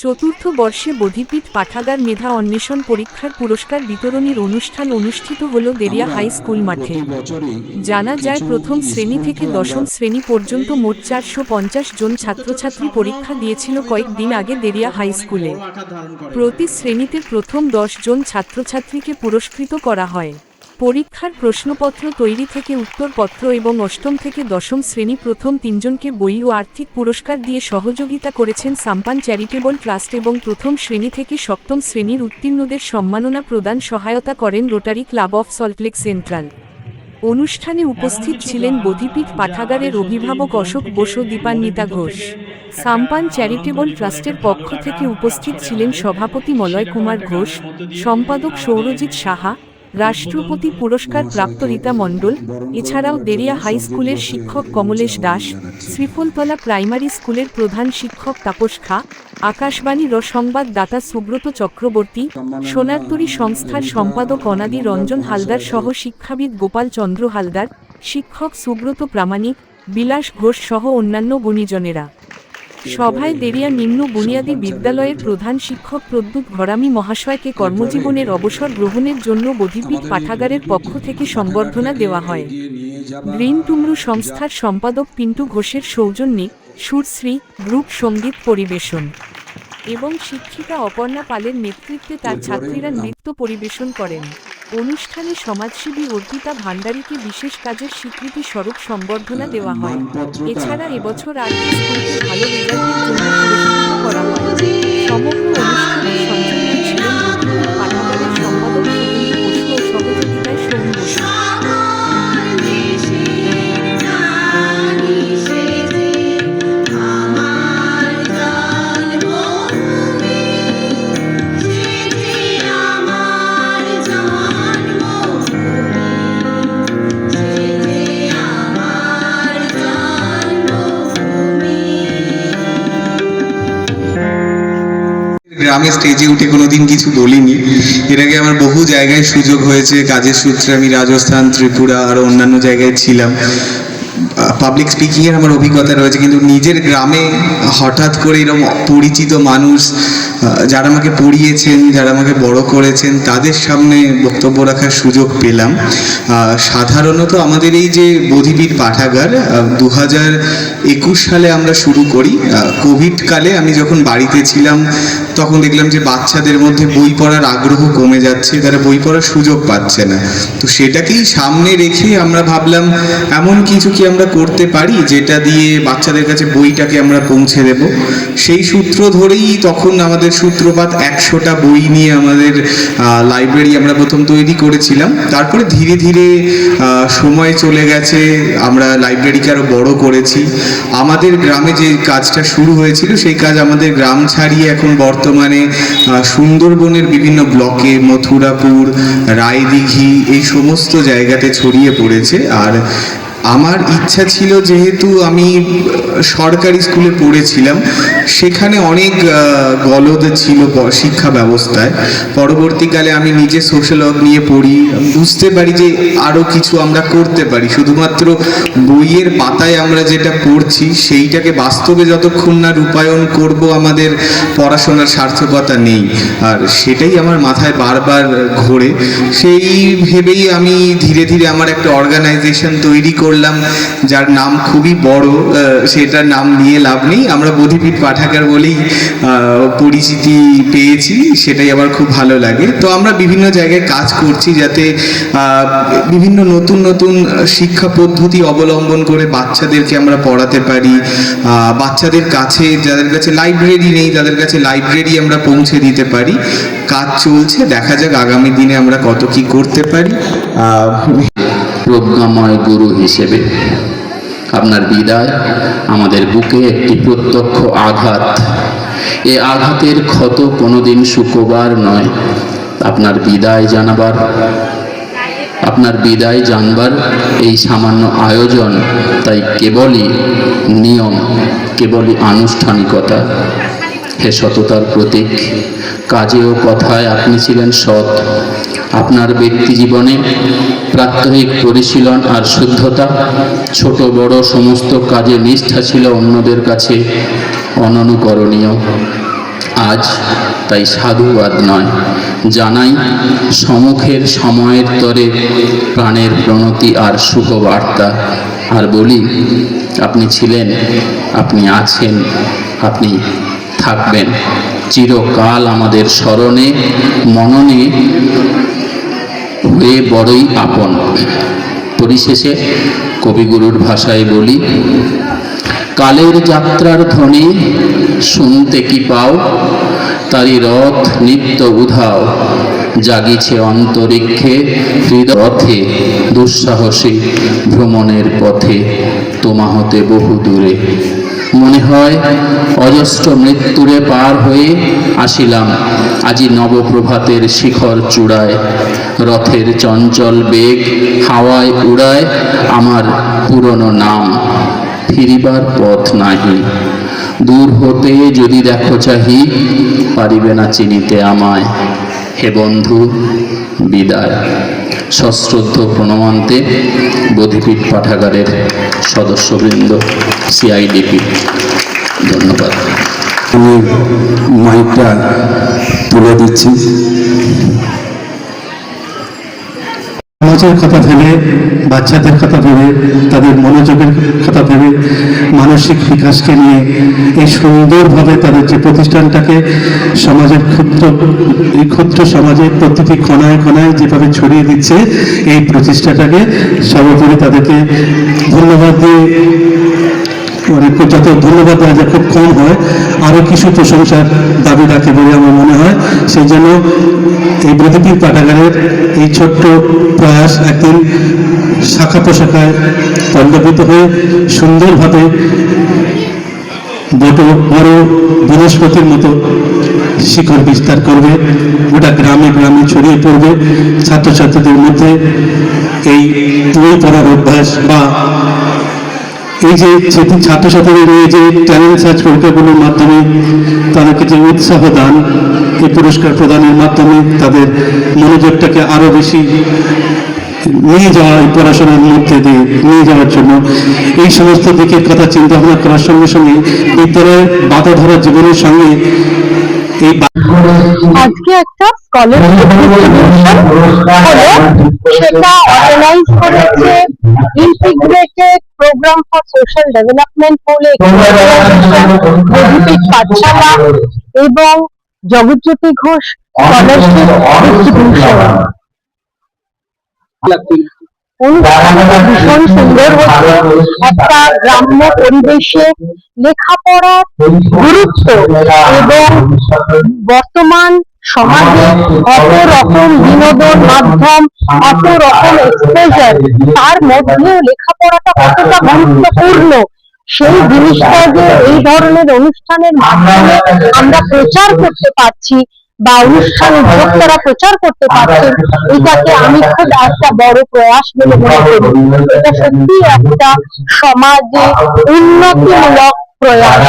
চতুর্থ বর্ষে বোধিপীঠ পাঠাগার মেধা অন্বেষণ পরীক্ষার পুরস্কার বিতরণীর অনুষ্ঠান অনুষ্ঠিত হল দেরিয়া হাই স্কুল মাঠে। জানা যায় প্রথম শ্রেণী থেকে দশম শ্রেণী পর্যন্ত মোট 450 জন ছাত্রছাত্রী পরীক্ষা দিয়েছিল কয়েকদিন আগে দেরিয়া হাই স্কুলে। প্রতি শ্রেণীতে প্রথম 10 জন ছাত্রছাত্রীকে পুরস্কৃত করা হয়। পরীক্ষার প্রশ্নপত্র তৈরি থেকে উত্তরপত্র এবং অষ্টম থেকে দশম শ্রেণী প্রথম 3 জনকে বই ও আর্থিক পুরস্কার দিয়ে সহযোগিতা করেছেন সাম্পান চ্যারিটেবল ট্রাস্ট এবং প্রথম শ্রেণী থেকে সপ্তম শ্রেণীর উত্তীর্ণদের সম্মাননা প্রদান সহায়তা করেন rotary club of Salt Lake central. অনুষ্ঠানে উপস্থিত ছিলেন বোধিপীঠ পাঠাগারের অভিভাবক অশোক বসু, দীপান্বিতা ঘোষ। সাম্পান চ্যারিটেবল ট্রাস্টের পক্ষ থেকে উপস্থিত ছিলেন সভাপতি মলয় কুমার ঘোষ, সম্পাদক সৌরজিৎ সাহা, রাষ্ট্রপতি পুরস্কার প্রাপ্ত রীতা মণ্ডল, এছাড়াও দেরিয়া হাই স্কুলের শিক্ষক কমলেশ দাস, শ্রীফলতলা প্রাইমারি স্কুলের প্রধান শিক্ষক তাপস খা, আকাশবাণীর সংবাদদাতা সুব্রত চক্রবর্তী, সোনারতরী সংস্থার সম্পাদক অনাদি রঞ্জন হালদার সহ শিক্ষাবিদ গোপাল চন্দ্র হালদার, শিক্ষক সুব্রত প্রামাণিক, বিলাস ঘোষ সহ অন্যান্য গুণীজনেরা। সভায় দেরিয়া নিম্ন বুনিয়াদী বিদ্যালয়ের প্রধান শিক্ষক প্রদ্যুৎ ঘরামি মহাশয়কে কর্মজীবনের অবসর গ্রহণের জন্য বোধিপীঠ পাঠাগারের পক্ষ থেকে সংবর্ধনা দেওয়া হয়। গ্রিন টুমরু সংস্থার সম্পাদক পিন্টু ঘোষের সৌজন্যে সুরশ্রী গ্রুপ সঙ্গীত পরিবেশন এবং শিক্ষিকা অপর্ণা পালের নেতৃত্বে তার ছাত্রীরা নৃত্য পরিবেশন করেন। অনুষ্ঠানে সমাজসেবী অর্পিতা ভান্ডারীকে বিশেষ কাজের স্বীকৃতি স্বরূপ সংবর্ধনা দেওয়া হয়। এছাড়া এবছর আর্ট স্কুলকে ভালো রেজাল্টের জন্য পুরস্কৃত করা হয়। সমগ্র অনুষ্ঠানের সঞ্চালনায় ছিলেন বোধিপীঠ পাঠাগারের সম্পাদক শুভেন্দু বসু ও সহযোগিতায় সোম বসু। গ্রামে স্টেজে উঠে কোনোদিন কিছু বলিনি। এর আগে আমার বহু জায়গায় সুযোগ হয়েছে, কাজের সূত্রে আমি রাজস্থান, ত্রিপুরা আরও অন্যান্য জায়গায় ছিলাম। পাবলিক স্পিকিংয়ের আমার অভিজ্ঞতা রয়েছে, কিন্তু নিজের গ্রামে হঠাৎ করে এরকম পরিচিত মানুষ যারা আমাকে পড়িয়েছেন, যারা আমাকে বড় করেছেন, তাদের সামনে বক্তব্য রাখার সুযোগ পেলাম। সাধারণত আমাদের এই যে বোধিপীঠ পাঠাগার 2021 সালে আমরা শুরু করি। কোভিডকালে আমি যখন বাড়িতে ছিলাম তখন দেখলাম যে বাচ্চাদের মধ্যে বই পড়ার আগ্রহ কমে যাচ্ছে, তারা বই পড়ার সুযোগ পাচ্ছে না। তো সেটাকেই সামনে রেখে আমরা ভাবলাম এমন কিছু কি আমরা করতে পারি যেটা দিয়ে বাচ্চাদের কাছে বইটাকে আমরা পৌঁছে দেব। সেই সূত্র ধরেই তখন আমাদের সূত্রপাত 100টা বই নিয়ে আমাদের লাইব্রেরি আমরা প্রথম তৈরি করেছিলাম। তারপরে ধীরে ধীরে সময় চলে গেছে, আমরা লাইব্রেরিকে আরও বড় করেছি। আমাদের গ্রামে যে কাজটা শুরু হয়েছিল সেই কাজ আমাদের গ্রাম ছাড়িয়ে এখন বর্তমানে সুন্দরবনের বিভিন্ন ব্লকে, মথুরাপুর, রায়দিঘি, এই সমস্ত জায়গাতে ছড়িয়ে পড়েছে। আর আমার ইচ্ছা ছিল, যেহেতু আমি সরকারি স্কুলে পড়েছিলাম, সেখানে অনেক গলদ ছিল শিক্ষা ব্যবস্থায়। পরবর্তীকালে আমি নিজে সোশ্যাল ওয়ার্ক নিয়ে পড়ি, বুঝতে পারি যে আরও কিছু আমরা করতে পারি। শুধুমাত্র বইয়ের পাতায় আমরা যেটা পড়ছি সেইটাকে বাস্তবে যতক্ষণ না রূপায়ণ করব, আমাদের পড়াশোনার সার্থকতা নেই। আর সেটাই আমার মাথায় বারবার ঘোরে। সেই ভেবেই আমি ধীরে ধীরে আমার একটা অর্গানাইজেশন তৈরি করলাম, যার নাম খুবই বড়, সেটার নাম নিয়ে লাভ নেই। আমরা বোধিপীঠ পাঠাগার বলেই পরিচিতি পেয়েছি, সেটাই আমার খুব ভালো লাগে। তো আমরা বিভিন্ন জায়গায় কাজ করছি যাতে বিভিন্ন নতুন নতুন শিক্ষা পদ্ধতি অবলম্বন করে বাচ্চাদেরকে আমরা পড়াতে পারি। বাচ্চাদের কাছে, যাদের কাছে লাইব্রেরি নেই, তাদের কাছে লাইব্রেরি আমরা পৌঁছে দিতে পারি। কাজ চলছে, দেখা যাক আগামী দিনে আমরা কত কি করতে পারি। প্রজ্ঞাময় গুরু হিসেবে আপনার বিদায় আমাদের বুকে একটি প্রত্যক্ষ আঘাত। এ আঘাতের ক্ষত কোনোদিন শুকোবার নয়। আপনার বিদায় জানবার এই সামান্য আয়োজন তাই কেবলই নিয়ম, কেবলই আনুষ্ঠানিকতা। হে সততার প্রতীক, কাজে ও কথায় আপনি ছিলেন সৎ। আপনার ব্যক্তি জীবনে প্রাত্যহিক পরিশীলন আর শুদ্ধতা, ছোট বড় সমস্ত কাজে নিষ্ঠা ছিল অন্যদের কাছে অননুকরণীয়। আজ তাই সাধুবাদ নয়, জানাই সম্মুখের সময়ের তরে প্রাণের প্রণতি আর শুভবার্তা। আর বলি, আপনি ছিলেন, আপনি আছেন, আপনি থাকবেন চিরকাল আমাদের স্মরণে মননে হয়ে বড়ই আপন। পরিশেষে কবিগুরুর ভাষায় বলি, কালের যাত্রার ধ্বনি শুনতে কি পাও, তারি রথ নিত্য উধাও, জাগিছে অন্তরিক্ষে হৃদয় রথে, দুঃসাহসী ভ্রমণের পথে তোমা হতে বহু দূরে। মনে হয় অজস্র মৃত্যুরে পার হয়ে আসিলাম আজি নবপ্রভাতের শিখর চূড়ায়। রথের চঞ্চল বেগ হাওয়ায় উড়ায় আমার পুরনো নাম, ফিরিবার পথ নাহি। দূর হতে যদি দেখো চাহি, পারিবে না চিনিতে আমায়। হে বন্ধু, বিদায়। সশ্রদ্ধ প্রণমান্তে বোধিপীঠ পাঠাগারের সদস্যবৃন্দ, সিআইডিপি। ধন্যবাদ। আমি মাইকটা তুলে দিচ্ছি। সমাজের কথা ভেবে, বাচ্চাদের কথা ভেবে, তাদের মনোযোগের কথা ভেবে, মানসিক বিকাশকে নিয়ে এই সুন্দরভাবে তাদের যে প্রতিষ্ঠানটাকে সমাজের এই ক্ষুদ্র সমাজের প্রতিটি কোনায় কোনায় যেভাবে ছড়িয়ে দিচ্ছে, এই প্রচেষ্টাটাকে সর্বোপরি তাদেরকে ধন্যবাদ দিয়ে, যত ধন্যবাদ দেওয়া যায় খুব কম হয়, আরও কিছু প্রশংসার দাবি রাখে বলে আমার মনে হয়। সেই জন্য এই বোধিপীঠ পাঠাগারের এই ছোট্ট প্রয়াস একদিন শাখা প্রশাখায় পল্লবিত হয়ে সুন্দরভাবে বড় বৃহস্পতির মতো শিকড় বিস্তার করবে, গোটা গ্রামে গ্রামে ছড়িয়ে পড়বে। ছাত্রছাত্রীদের মধ্যে এই বই পড়ার অভ্যাস বা এই যে ছাত্রছাত্রীদের নিয়ে যে ট্যালেন্ট সার্চ পরীক্ষাগুলোর মাধ্যমে তাদেরকে যে উৎসাহ দান, এই পুরস্কার প্রদানের মাধ্যমে তাদের মনোযোগটাকে আরো বেশি নিয়ে যাওয়া, এই পড়াশোনার মধ্যে দিয়ে নিয়ে যাওয়ার জন্য এই সমস্ত দিকের কথা চিন্তা ভাবনা করার সঙ্গে সঙ্গে বিদ্যালয়ের বাধা ধরা জীবনের সঙ্গে এই আজকে একটা স্কলারশিপ ডিস্ট্রিবিউশন হলো, সেটা অর্গানাইজ করেছে integrated programme for social development বলে বোধিপীঠ পাঠশালা এবং জগৎজ্যোতি ঘোষ স্কলারশিপ ডিস্ট্রিবিউশন। অনুষ্ঠানটা ভীষণ সুন্দর হচ্ছে। একটা গ্রাম্য পরিবেশে লেখাপড়ার গুরুত্ব এবং বর্তমান সমাজে অত রকম বিনোদন মাধ্যম, অত রকম এক্সপোজার, তার মধ্যেও লেখাপড়াটা কতটা গুরুত্বপূর্ণ, সেই জিনিসটা যে এই ধরনের অনুষ্ঠানের মাধ্যমে আমরা প্রচার করতে পারছি বা অনুষ্ঠান উদ্যোক্তারা প্রচার করতে পারছেন, এটাকে আমি খুব একটা বড় প্রয়াস বলে মনে করি। এটা সত্যি একটা সমাজে উন্নতিমূলক প্রয়াস।